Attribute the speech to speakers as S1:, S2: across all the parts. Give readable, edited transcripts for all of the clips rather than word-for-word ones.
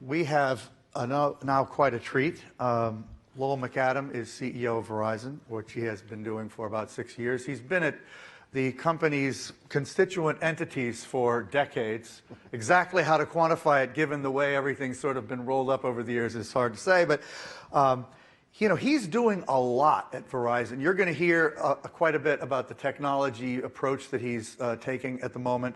S1: We have now quite a treat. Lowell McAdam is CEO of Verizon, which he has been doing for about 6 years. He's been at the company's constituent entities for decades. Exactly how to quantify it, given the way everything's sort of been rolled up over the years, is hard to say. But he's doing a lot at Verizon. You're going to hear quite a bit about the technology approach that he's taking at the moment.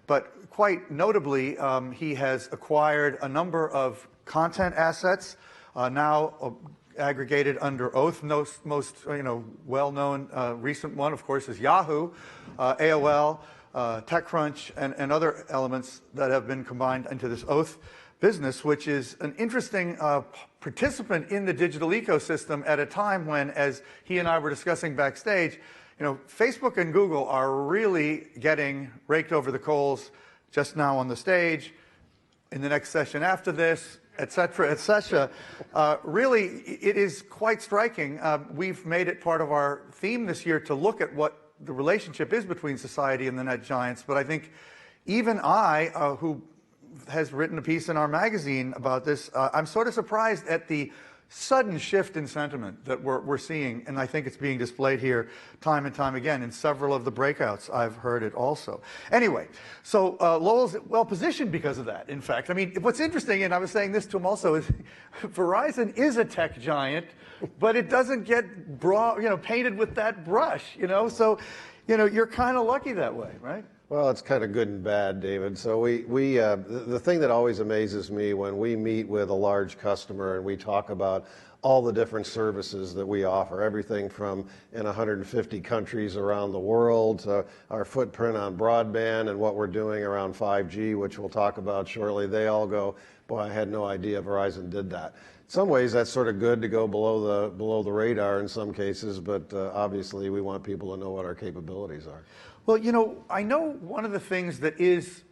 S1: But quite notably, he has acquired a number of content assets, now aggregated under oath. Most well-known recent one, of course, is Yahoo, AOL, TechCrunch, and other elements that have been combined into this oath business, which is an interesting participant in the digital ecosystem at a time when, as he and I were discussing backstage, Facebook and Google are really getting raked over the coals just now on the stage, in the next session after this, et cetera, et cetera. Really, it is quite striking. We've made it part of our theme this year to look at what the relationship is between society and the net giants. But I think even I, who has written a piece in our magazine about this, I'm sort of surprised at the sudden shift in sentiment that we're seeing, and I think it's being displayed here time and time again in several of the breakouts. I've heard it also. Anyway, so Lowell's well positioned because of that, in fact. I mean, what's interesting, and I was saying this to him also, is Verizon is a tech giant, but it doesn't get painted with that brush, so you're kind of lucky that way, right?
S2: Well, it's kind of good and bad, David. So the thing that always amazes me when we meet with a large customer and we talk about all the different services that we offer, everything from in 150 countries around the world to our footprint on broadband and what we're doing around 5G, which we'll talk about shortly, they all go, boy, I had no idea Verizon did that. In some ways, that's sort of good to go below the radar in some cases, but obviously we want people to know what our capabilities are.
S1: Well, I know one of the things that is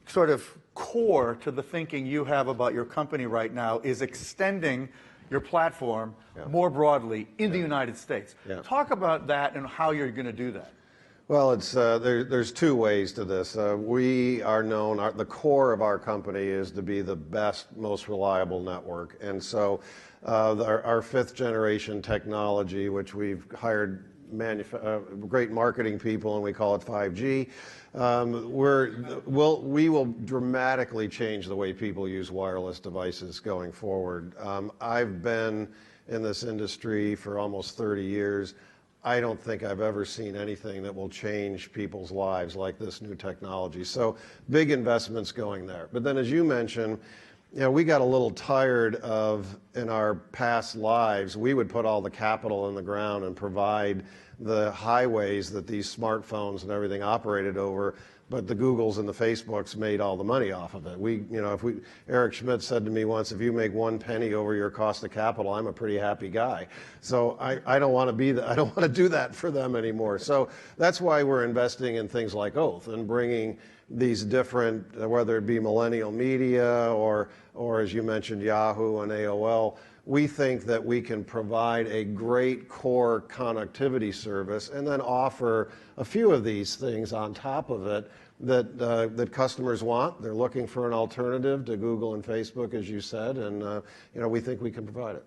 S1: sort of core to the thinking you have about your company right now is extending your platform more broadly in the United States. Yeah. Talk about that and how you're going to do that.
S2: Well, there's two ways to this. We are known, the core of our company is to be the best, most reliable network. And so our fifth generation technology, which we've hired great marketing people, and we call it 5G. We will dramatically change the way people use wireless devices going forward. I've been in this industry for almost 30 years. I don't think I've ever seen anything that will change people's lives like this new technology. So big investments going there. But then, as you mentioned, we got a little tired of, in our past lives, we would put all the capital in the ground and provide the highways that these smartphones and everything operated over, but the Googles and the Facebooks made all the money off of it. Eric Schmidt said to me once, if you make 1 penny over your cost of capital, I'm a pretty happy guy. So I don't want to be that. I don't want to do that for them anymore. So that's why we're investing in things like Oath and bringing these different, whether it be millennial media or as you mentioned, Yahoo and AOL, we think that we can provide a great core connectivity service and then offer a few of these things on top of it that customers want. They're looking for an alternative to Google and Facebook, as you said, and we think we can provide it.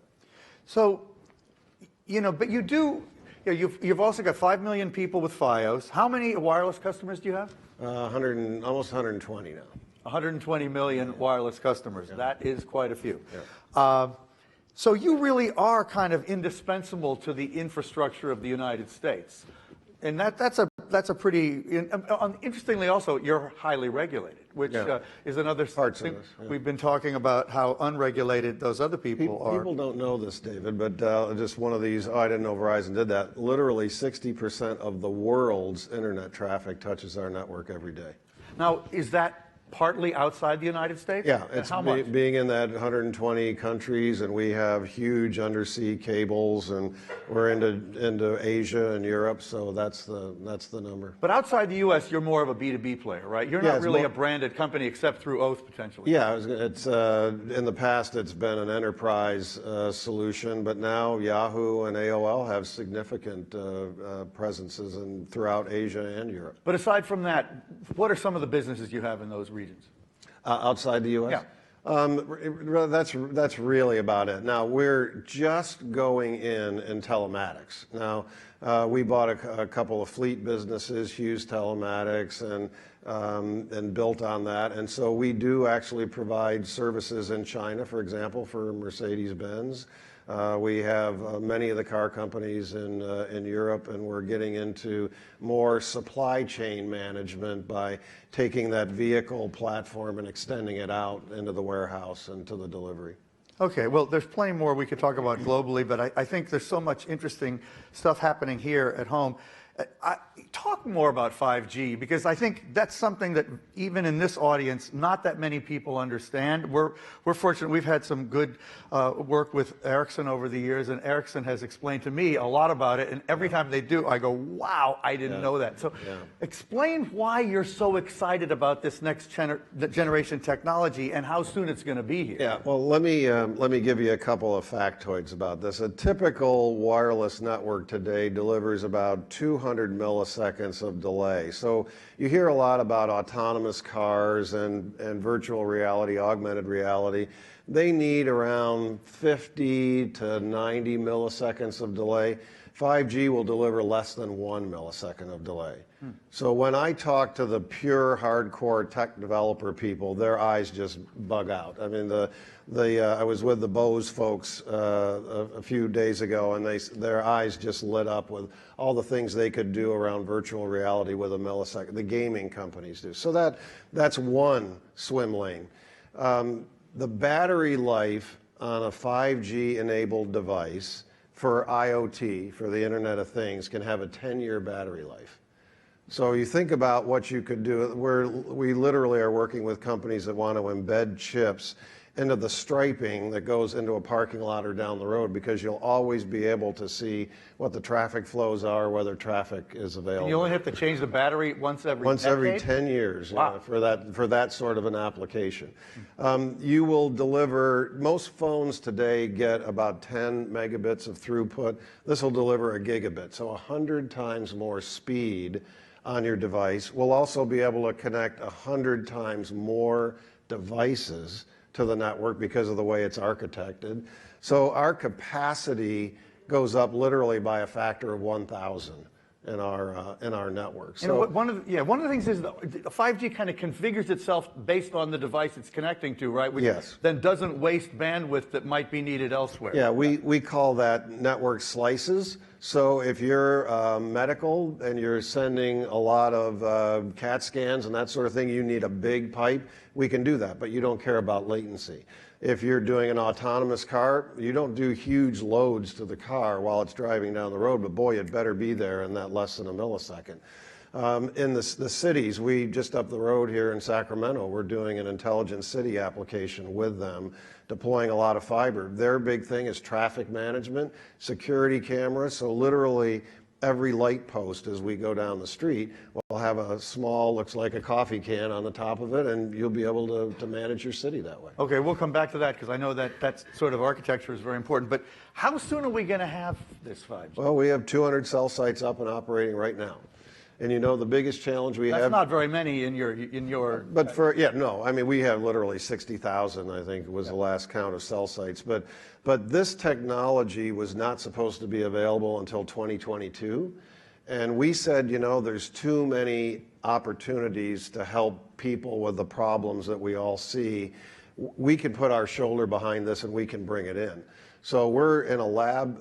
S1: So, but you do, you've also got 5 million people with Fios. How many wireless customers do you have?
S2: Almost 120 now.
S1: 120 million wireless customers. Yeah. That is quite a few.
S2: Yeah.
S1: So you really are kind of indispensable to the infrastructure of the United States. And that's a pretty, interestingly also, you're highly regulated, which is another thing. We've been talking about how unregulated those other people are.
S2: People don't know this, David, but just one of these, I didn't know Verizon did that. Literally 60% of the world's internet traffic touches our network every day.
S1: Now, is that partly outside the United States?
S2: Yeah, it's being in that 120 countries, and we have huge undersea cables, and we're into Asia and Europe, so that's the number.
S1: But outside the U.S., you're more of a B2B player, right? You're not really a branded company except through Oath, potentially.
S2: Yeah, it's in the past it's been an enterprise solution, but now Yahoo and AOL have significant presences throughout Asia and Europe.
S1: But aside from that, what are some of the businesses you have in those regions?
S2: Outside the U.S.?
S1: Yeah.
S2: That's really about it. Now, we're just going in telematics. Now, we bought a couple of fleet businesses, Hughes Telematics, and built on that. And so we do actually provide services in China, for example, for Mercedes-Benz. We have many of the car companies in Europe, and we're getting into more supply chain management by taking that vehicle platform and extending it out into the warehouse and to the delivery.
S1: Okay, well, there's plenty more we could talk about globally, but I think there's so much interesting stuff happening here at home. Talk more about 5G, because I think that's something that even in this audience, not that many people understand. We're fortunate. We've had some good work with Ericsson over the years, and Ericsson has explained to me a lot about it, and every time they do, I go, wow, I didn't know that. So explain why you're so excited about this next generation technology and how soon it's going to be here.
S2: Yeah, well, let me give you a couple of factoids about this. A typical wireless network today delivers about 200 milliseconds of delay. So you hear a lot about autonomous cars and virtual reality, augmented reality. They need around 50 to 90 milliseconds of delay. 5G will deliver less than 1 millisecond of delay. So when I talk to the pure hardcore tech developer people, their eyes just bug out. I mean, I was with the Bose folks a few days ago, and their eyes just lit up with all the things they could do around virtual reality with a millisecond. The gaming companies do. So that's one swim lane. The battery life on a 5G-enabled device for IoT, for the Internet of Things, can have a 10-year battery life. So you think about what you could do. We literally are working with companies that want to embed chips into the striping that goes into a parking lot or down the road, because you'll always be able to see what the traffic flows are, whether traffic is available.
S1: And you only have to change the battery once every
S2: 10 years.
S1: Wow.
S2: For that sort of an application. You will deliver, most phones today get about 10 megabits of throughput. This will deliver a gigabit, so 100 times more speed on your device. We'll also be able to connect 100 times more devices to the network because of the way it's architected. So our capacity goes up literally by a factor of 1,000 in our network. So
S1: one of the things is the 5G kind of configures itself based on the device it's connecting to, right? Which
S2: yes.
S1: Then doesn't waste bandwidth that might be needed elsewhere.
S2: Yeah, we call that network slices. So if you're medical and you're sending a lot of CAT scans and that sort of thing, you need a big pipe, we can do that, but you don't care about latency. If you're doing an autonomous car, you don't do huge loads to the car while it's driving down the road, but boy, it better be there in that less than a millisecond. In the cities, we just up the road here in Sacramento, we're doing an intelligent city application with them, deploying a lot of fiber. Their big thing is traffic management, security cameras, so literally every light post as we go down the street will have a small, looks like a coffee can on the top of it, and you'll be able to manage your city that way.
S1: Okay, we'll come back to that, because I know that sort of architecture is very important. But how soon are we going to have this 5G?
S2: Well, we have 200 cell sites up and operating right now. And you know, the biggest challenge we have...
S1: That's not very many in your...
S2: But I mean, we have literally 60,000, I think, was the last count of cell sites. But this technology was not supposed to be available until 2022. And we said, you know, there's too many opportunities to help people with the problems that we all see. We can put our shoulder behind this and we can bring it in. So we're in a lab,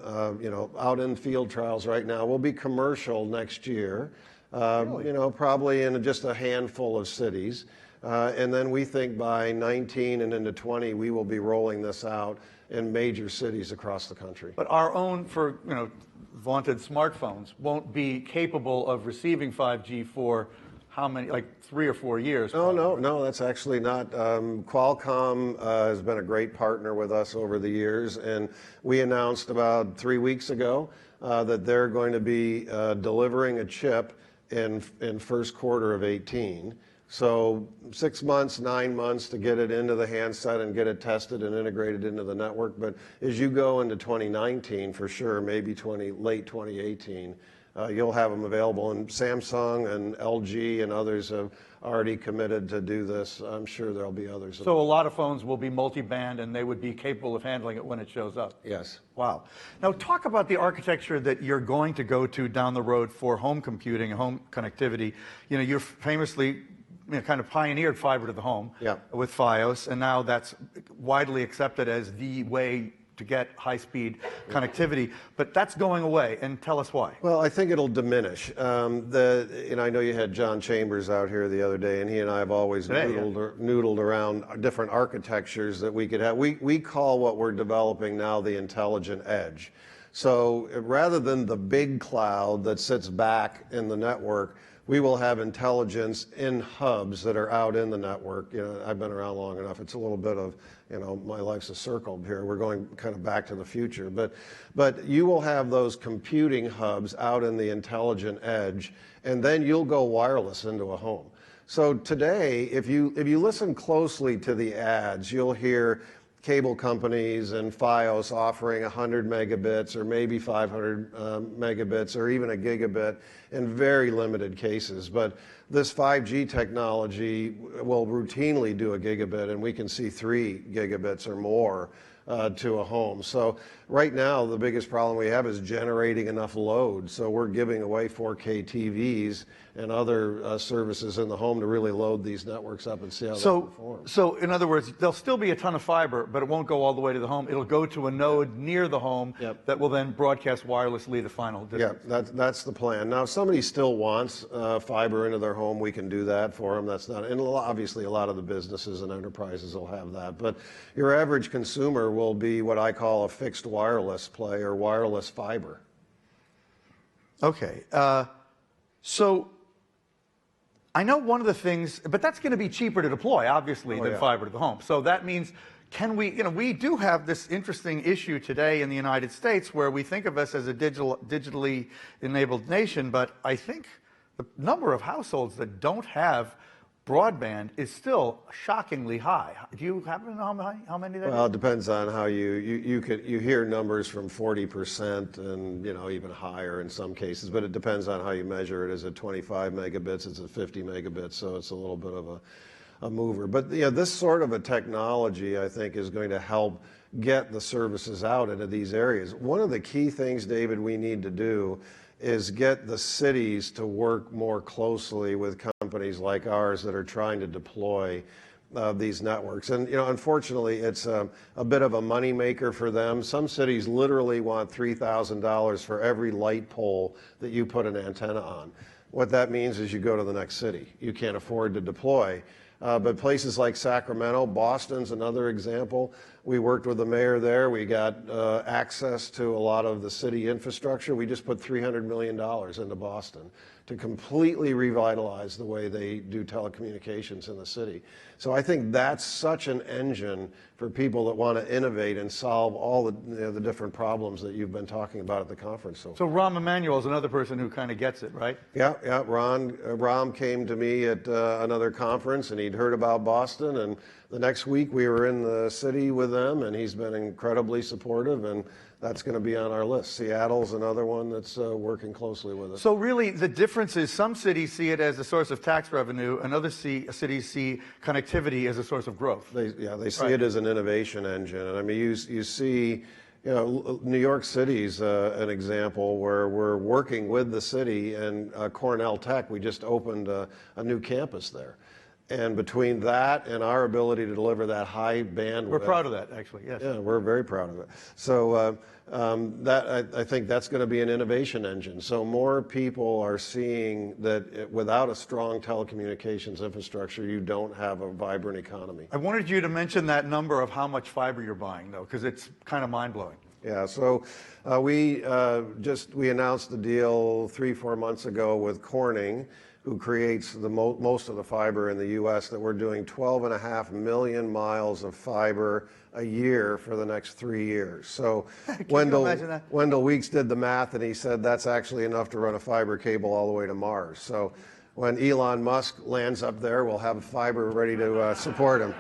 S2: out in field trials right now. We'll be commercial next year.
S1: Really?
S2: You know, probably in just a handful of cities. And then we think by 19 and into 20, we will be rolling this out in major cities across the country.
S1: But our own, vaunted smartphones won't be capable of receiving 5G for how many, like 3 or 4 years?
S2: No, that's actually not. Qualcomm has been a great partner with us over the years, and we announced about 3 weeks ago that they're going to be delivering a chip in first quarter of 18. So 6 months, 9 months to get it into the handset and get it tested and integrated into the network. But as you go into 2019, for sure, maybe late 2018, you'll have them available. And Samsung and LG and others have already committed to do this. I'm sure there'll be others.
S1: So a lot of phones will be multi-band and they would be capable of handling it when it shows up?
S2: Yes.
S1: Wow. Now talk about the architecture that you're going to go to down the road for home computing and home connectivity. You know, you're famously kind of pioneered fiber to the home with Fios, and now that's widely accepted as the way to get high-speed connectivity, but that's going away, and tell us why.
S2: Well, I think it'll diminish. I know you had John Chambers out here the other day, and he and I have always noodled around different architectures that we could have. We call what we're developing now the intelligent edge. So rather than the big cloud that sits back in the network, we will have intelligence in hubs that are out in the network. You know, I've been around long enough. It's a little bit of, my life's a circle here. We're going kind of back to the future. But you will have those computing hubs out in the intelligent edge, and then you'll go wireless into a home. So today, if you listen closely to the ads, you'll hear cable companies and Fios offering 100 megabits or maybe 500 megabits or even a gigabit in very limited cases. But this 5G technology will routinely do a gigabit, and we can see 3 gigabits or more to a home. So right now, the biggest problem we have is generating enough load. So we're giving away 4K TVs and other services in the home to really load these networks up and see how they perform.
S1: So in other words, there'll still be a ton of fiber, but it won't go all the way to the home. It'll go to a node near the home that will then broadcast wirelessly the final distance.
S2: Yeah, that's the plan. Now, if somebody still wants fiber into their home, we can do that for them. That's not, and obviously a lot of the businesses and enterprises will have that. But your average consumer will be what I call a fixed wireless play or wireless fiber.
S1: Okay. So I know one of the things, but that's going to be cheaper to deploy, obviously, than fiber to the home. So that means, we do have this interesting issue today in the United States where we think of us as a digitally enabled nation, but I think the number of households that don't have broadband is still shockingly high. Do you happen to know how many that is?
S2: Well, it depends on how you hear numbers from 40% and even higher in some cases, but it depends on how you measure it. Is it 25 megabits? Is it 50 megabits? So it's a little bit of a mover. But this sort of a technology, I think, is going to help get the services out into these areas. One of the key things, David, we need to do is get the cities to work more closely with companies like ours that are trying to deploy these networks. And unfortunately, it's a bit of a moneymaker for them. Some cities literally want $3,000 for every light pole that you put an antenna on. What that means is you go to the next city. You can't afford to deploy. But places like Sacramento, Boston's another example. We worked with the mayor there. We got access to a lot of the city infrastructure. We just put $300 million into Boston to completely revitalize the way they do telecommunications in the city. So I think that's such an engine for people that want to innovate and solve all the different problems that you've been talking about at the conference. So
S1: Rahm Emanuel is another person who kind of gets it, right?
S2: Yeah. Rahm came to me at another conference, and he'd heard about Boston, and the next week we were in the city with them, and he's been incredibly supportive, and that's going to be on our list. Seattle's another one that's working closely with us.
S1: So really, the difference is some cities see it as a source of tax revenue, and other cities see connectivity as a source of growth.
S2: They see it as an innovation engine. And I mean, you see, New York City's an example where we're working with the city, and Cornell Tech, we just opened a new campus there. And between that and our ability to deliver that high bandwidth.
S1: We're proud of that, actually, yes.
S2: Yeah, we're very proud of it. So I think that's going to be an innovation engine. So more people are seeing that without a strong telecommunications infrastructure, you don't have a vibrant economy.
S1: I wanted you to mention that number of how much fiber you're buying, though, because it's kind of mind-blowing.
S2: Yeah, so we announced the deal 3-4 months ago with Corning, who creates most of the fiber in the U.S., that we're doing 12.5 million miles of fiber a year for the next 3 years. So Wendell Weeks did the math, and he said that's actually enough to run a fiber cable all the way to Mars. So when Elon Musk lands up there, we'll have fiber ready to support him.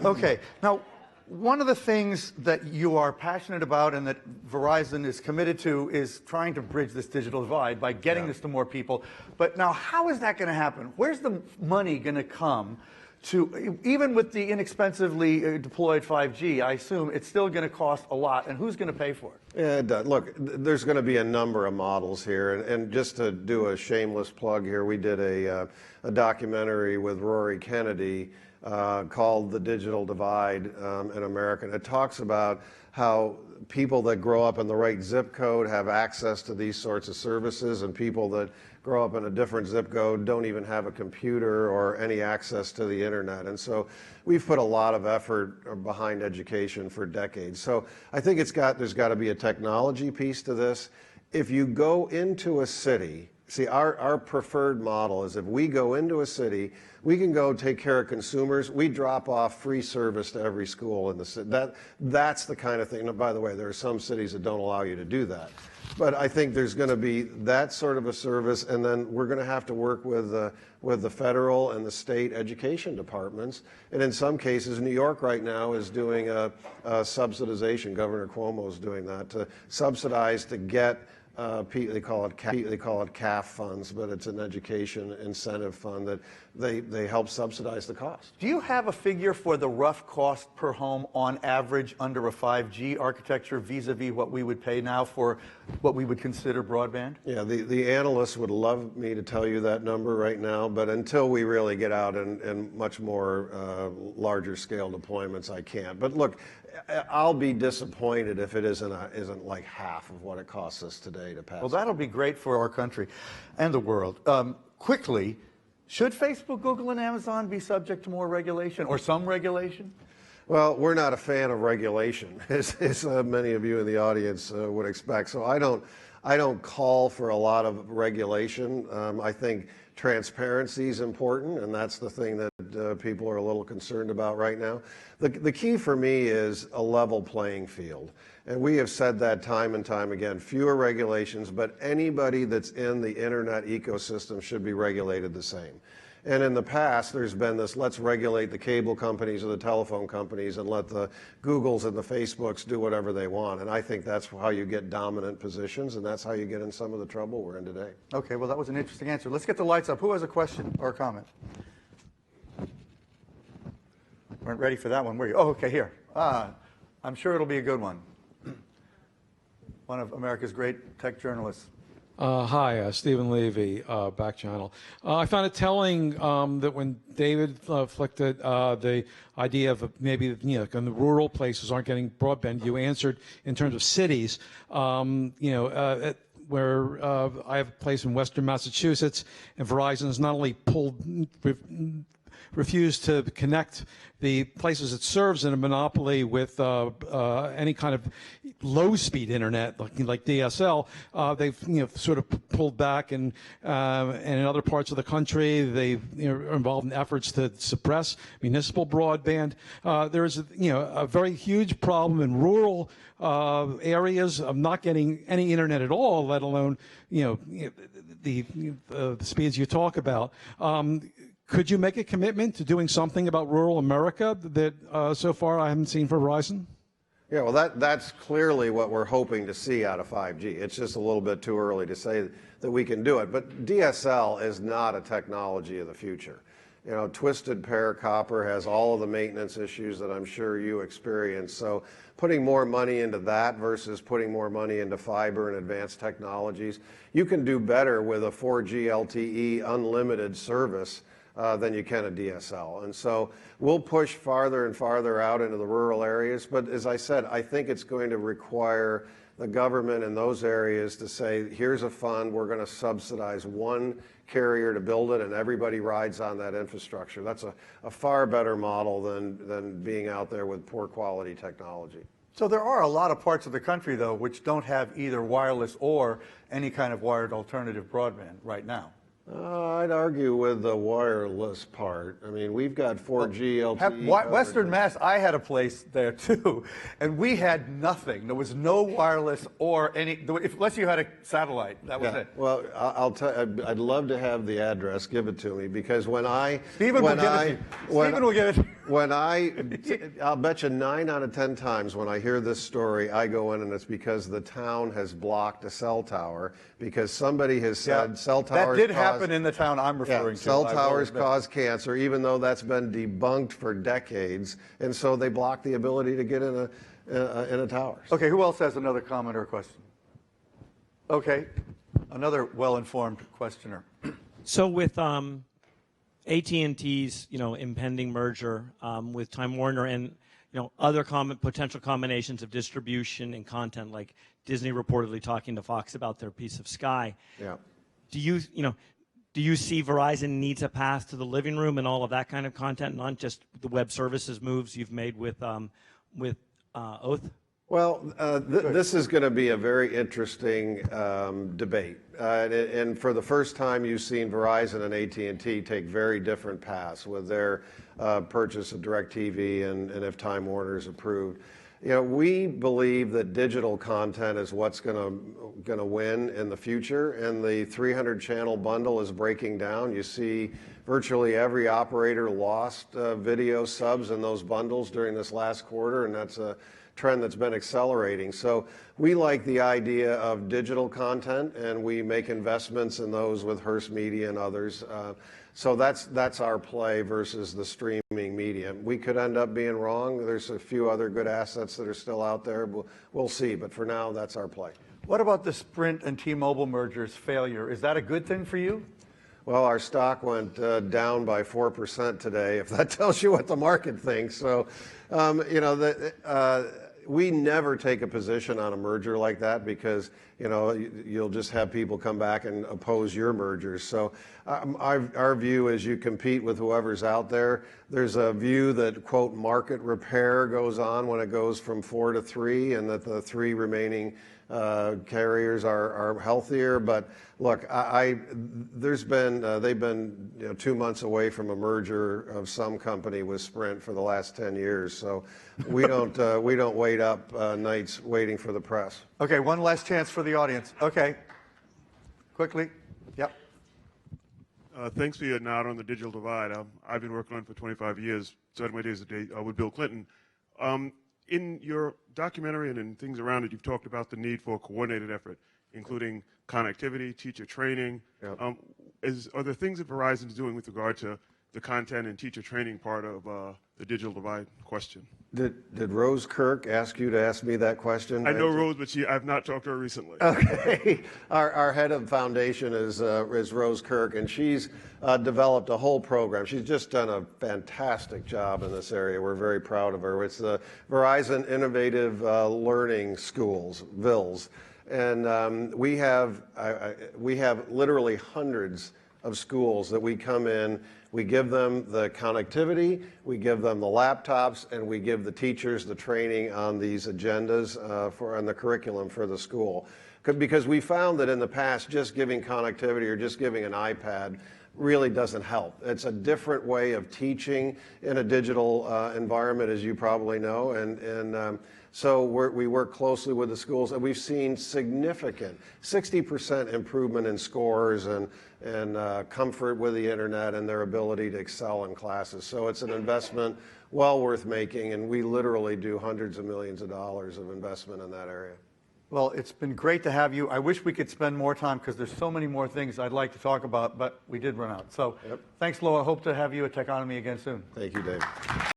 S1: Okay. Now, one of the things that you are passionate about and that Verizon is committed to is trying to bridge this digital divide by getting this to more people. But now, how is that going to happen? Where's the money going to come to, even with the inexpensively deployed 5G, I assume it's still going to cost a lot, and who's going to pay for it?
S2: Yeah, it does. Look, there's going to be a number of models here, and just to do a shameless plug here, we did a documentary with Rory Kennedy called The Digital Divide in America. And it talks about how people that grow up in the right zip code have access to these sorts of services, and people that grow up in a different zip code don't even have a computer or any access to the internet. And so we've put a lot of effort behind education for decades. So I think there's got to be a technology piece to this. If you go into a city, see, our preferred model is if we go into a city, we can go take care of consumers. We drop off free service to every school in the city. That's the kind of thing. Now, by the way, there are some cities that don't allow you to do that. But I think there's going to be that sort of a service, and then we're going to have to work with the federal and the state education departments. And in some cases, New York right now is doing a subsidization. Governor Cuomo is doing that to subsidize to get. They call it CAF funds, but it's an education incentive fund that they help subsidize the cost.
S1: Do you have a figure for the rough cost per home on average under a 5G architecture vis-a-vis what we would pay now for what we would consider broadband?
S2: Yeah, the analysts would love me to tell you that number right now, but until we really get out in much more larger scale deployments, I can't. But look, I'll be disappointed if it isn't like half of what it costs us today to pass.
S1: Well, that'll be great for our country and the world. Quickly, should Facebook, Google, and Amazon be subject to more regulation or some regulation?
S2: Well, we're not a fan of regulation, as many of you in the audience would expect. So I don't call for a lot of regulation. I think transparency is important, and that's the thing that people are a little concerned about right now. The key for me is a level playing field. And we have said that time and time again, fewer regulations, but anybody that's in the internet ecosystem should be regulated the same. And in the past, there's been this, let's regulate the cable companies or the telephone companies and let the Googles and the Facebooks do whatever they want. And I think that's how you get dominant positions, and that's how you get in some of the trouble we're in today.
S1: Okay, well, that was an interesting answer. Let's get the lights up. Who has a question or a comment? Weren't ready for that one, were you? Oh, okay, here. I'm sure it'll be a good one. One of America's great tech journalists.
S3: Hi, Stephen Levy, back channel. I found it telling that when David flicked it, the idea of maybe the rural places aren't getting broadband, you answered in terms of cities. Where I have a place in Western Massachusetts, and Verizon has not only refused to connect the places it serves in a monopoly with any kind of low-speed internet like DSL. They've sort of pulled back, and in other parts of the country, they are involved in efforts to suppress municipal broadband. There is a very huge problem in rural areas of not getting any internet at all, let alone the speeds you talk about. Could you make a commitment to doing something about rural America that so far I haven't seen for Verizon?
S2: Yeah, well, that's clearly what we're hoping to see out of 5G. It's just a little bit too early to say that we can do it. But DSL is not a technology of the future. Twisted pair copper has all of the maintenance issues that I'm sure you experience. So putting more money into that versus putting more money into fiber and advanced technologies, you can do better with a 4G LTE unlimited service than you can a DSL. And so we'll push farther and farther out into the rural areas. But as I said, I think it's going to require the government in those areas to say, here's a fund, we're going to subsidize one carrier to build it, and everybody rides on that infrastructure. That's a far better model than being out there with poor quality technology.
S1: So there are a lot of parts of the country, though, which don't have either wireless or any kind of wired alternative broadband right now.
S2: I'd argue with the wireless part. I mean, we've got 4G LTE.
S1: Western Mass, I had a place there too, and we had nothing. There was no wireless or any, unless you had a satellite. That was it.
S2: Well, I'll tell. I'd love to have the address. Give it to me, because when I
S1: Stephen will give it to you.
S2: I'll bet you 9 out of 10 times when I hear this story, I go in and it's because the town has blocked a cell tower because somebody has said cell towers.
S1: That did happen in the town I'm referring to.
S2: Cell towers cause cancer, even though that's been debunked for decades, and so they block the ability to get in a tower.
S1: Okay, who else has another comment or question? Okay, another well-informed questioner.
S4: So with AT&T's, impending merger with Time Warner and, other potential combinations of distribution and content, like Disney reportedly talking to Fox about their piece of Sky.
S2: Yeah.
S4: Do you see Verizon needs a path to the living room and all of that kind of content, not just the web services moves you've made with Oath?
S2: Well, this is going to be a very interesting debate. And for the first time, you've seen Verizon and AT&T take very different paths with their purchase of DirecTV and if Time Warner is approved. We believe that digital content is what's going to win in the future, and the 300-channel bundle is breaking down. You see virtually every operator lost video subs in those bundles during this last quarter, and that's a trend that's been accelerating. So we like the idea of digital content, and we make investments in those with Hearst Media and others. So that's our play versus the streaming medium. We could end up being wrong. There's a few other good assets that are still out there. We'll see, but for now, that's our play.
S1: What about the Sprint and T-Mobile merger's failure? Is that a good thing for you?
S2: Well, our stock went down by 4% today, if that tells you what the market thinks. So, we never take a position on a merger like that because, you'll just have people come back and oppose your mergers. So our view is you compete with whoever's out there. There's a view that, quote, market repair goes on when it goes from 4 to 3 and that the 3 remaining carriers are healthier. But look, they've been 2 months away from a merger of some company with Sprint for the last 10 years. So we don't wait up nights waiting for the press.
S1: Okay, one last chance for the audience. Okay, quickly. Yep.
S5: Thanks for your nod on the digital divide. I've been working on it for 25 years, started my days with Bill Clinton. In your documentary and in things around it, you've talked about the need for a coordinated effort, including connectivity, teacher training.
S2: Yep.
S5: Are there things that Verizon is doing with regard to the content and teacher training part of the digital divide question?
S2: Did Rose Kirk ask you to ask me that question?
S5: I know Rose, but I've not talked to her recently.
S2: Okay. Our head of foundation is Rose Kirk, and she's developed a whole program. She's just done a fantastic job in this area. We're very proud of her. It's the Verizon Innovative Learning Schools, VILS. And we have literally hundreds of schools that we come in, we give them the connectivity, we give them the laptops, and we give the teachers the training on these agendas on the curriculum for the school. Because we found that in the past, just giving connectivity or just giving an iPad really doesn't help. It's a different way of teaching in a digital environment, as you probably know, and so we work closely with the schools, and we've seen significant 60% improvement in scores and comfort with the internet and their ability to excel in classes. So it's an investment well worth making, and we literally do hundreds of millions of dollars of investment in that area.
S1: Well, it's been great to have you. I wish we could spend more time because there's so many more things I'd like to talk about, but we did run out. So Thanks, Lowell. I hope to have you at Techonomy again soon.
S2: Thank you, Dave.